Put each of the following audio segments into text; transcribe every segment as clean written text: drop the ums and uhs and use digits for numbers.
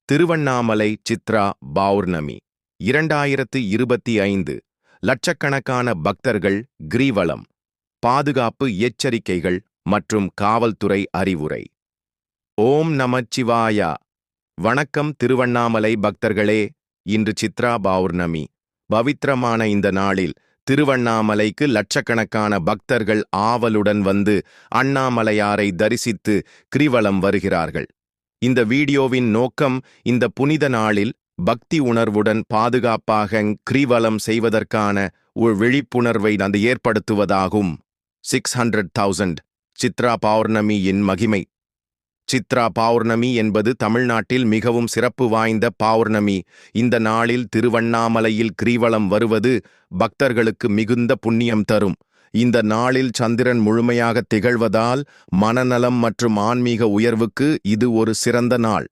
திருவண்ணாமலை சித்ரா பௌர்ணமி 2025. லட்சக்கணக்கான பக்தர்கள் கிரிவலம். பாதுகாப்பு எச்சரிக்கைகள் மற்றும் காவல்துறை அறிவுரை. ஓம் நமச்சிவாயா. வணக்கம் திருவண்ணாமலை பக்தர்களே. இன்று சித்ரா பௌர்ணமி. பவித்திரமான இந்த நாளில் திருவண்ணாமலைக்கு லட்சக்கணக்கான பக்தர்கள் ஆவலுடன் வந்து அண்ணாமலையாரை தரிசித்து கிரிவலம் வருகிறார்கள். இந்த வீடியோவின் நோக்கம் இந்த புனித நாளில் பக்தி உணர்வுடன் பாதுகாப்பாக கிரிவலம் செய்வதற்கான ஒரு விழிப்புணர்வை ஏற்படுத்துவதாகும். 600,000 சித்ரா பௌர்ணமியின் மகிமை. சித்ரா பௌர்ணமி என்பது தமிழ்நாட்டில் மிகவும் சிறப்பு வாய்ந்த பௌர்ணமி. இந்த நாளில் திருவண்ணாமலையில் கிரிவலம் வருவது பக்தர்களுக்கு மிகுந்த புண்ணியம் தரும். இந்த நாளில் சந்திரன் முழுமையாக திகழ்வதால் மனநலம் மற்றும் ஆன்மீக உயர்வுக்கு இது ஒரு சிறந்த நாள்.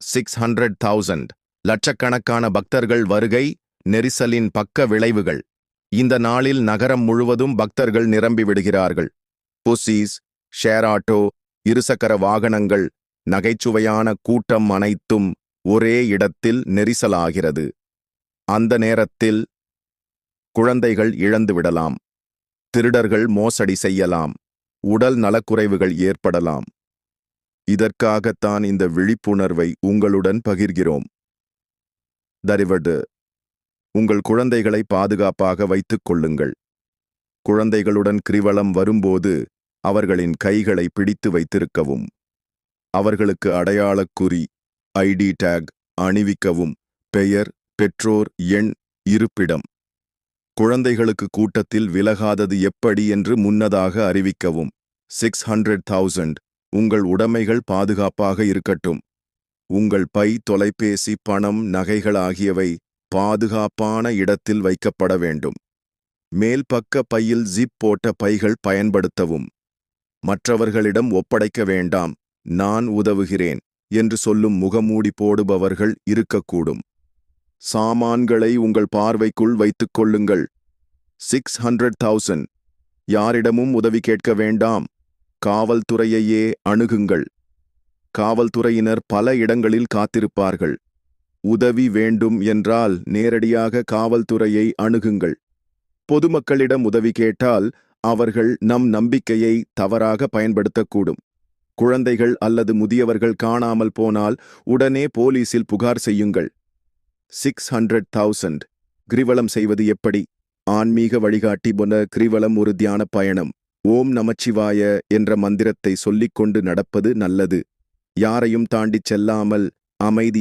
600,000 லட்சக்கணக்கான பக்தர்கள் வருகை. நெரிசலின் பக்க விளைவுகள். இந்த நாளில் நகரம் முழுவதும் பக்தர்கள் நிரம்பிவிடுகிறார்கள். புசிஸ், ஷேர் ஆட்டோ, இருசக்கர வாகனங்கள், நகைச்சுவையான கூட்டம் அனைத்தும் ஒரே இடத்தில் நெரிசலாகிறது. அந்த நேரத்தில் குழந்தைகள் இழந்துவிடலாம், திருடர்கள் மோசடி செய்யலாம், உடல் நலக்குறைவுகள் ஏற்படலாம். இதற்காகத்தான் இந்த விழிப்புணர்வை உங்களுடன் பகிர்கிறோம். தயவுசெய்து உங்கள் குழந்தைகளை பாதுகாப்பாக வைத்துக் கொள்ளுங்கள். குழந்தைகளுடன் கிரிவலம் வரும்போது அவர்களின் கைகளை பிடித்து வைத்திருக்கவும், அவர்களுக்கு அடையாளக் குறி ஐடி டேக் அணிவிக்கவும். பெயர், பெற்றோர் எண், இருப்பிடம். குழந்தைகளுக்கு கூட்டத்தில் விலகாதது எப்படி என்று முன்னதாக அறிவிக்கவும். 600,000 உங்கள் உடைமைகள் பாதுகாப்பாக இருக்கட்டும். உங்கள் பை, தொலைபேசி, பணம், நகைகள் ஆகியவை பாதுகாப்பான இடத்தில் வைக்கப்பட வேண்டும். மேல் பக்க பையில் ஜிப் போட்ட பைகள் பயன்படுத்தவும். மற்றவர்களிடம் ஒப்படைக்க வேண்டாம், நான் உதவுகிறேன் என்று சொல்லும் முகமூடி போடுபவர்கள் இருக்கக்கூடும். சாமான்களை உங்கள் பார்வைக்குள் வைத்துக் கொள்ளுங்கள். 600,000 யாரிடமும் உதவி கேட்க வேண்டாம். காவல்துறையையே அணுகுங்கள். காவல்துறையினர் பல இடங்களில் காத்திருப்பார்கள். உதவி வேண்டும் என்றால் நேரடியாக காவல்துறையை அணுகுங்கள். பொதுமக்களிடம் உதவி கேட்டால் அவர்கள் நம் நம்பிக்கையை தவறாக பயன்படுத்தக்கூடும். குழந்தைகள் அல்லது முதியவர்கள் காணாமல் போனால் உடனே போலீசில் புகார் செய்யுங்கள். 600,000 கிரிவலம் செய்வது எப்படி? ஆன்மீக வழிகாட்டி போன கிரிவலம் ஒரு தியான பயணம். ஓம் நமச்சிவாய என்ற மந்திரத்தை சொல்லிக்கொண்டு நடப்பது நல்லது. யாரையும் தாண்டிச் செல்லாமல் அமைதி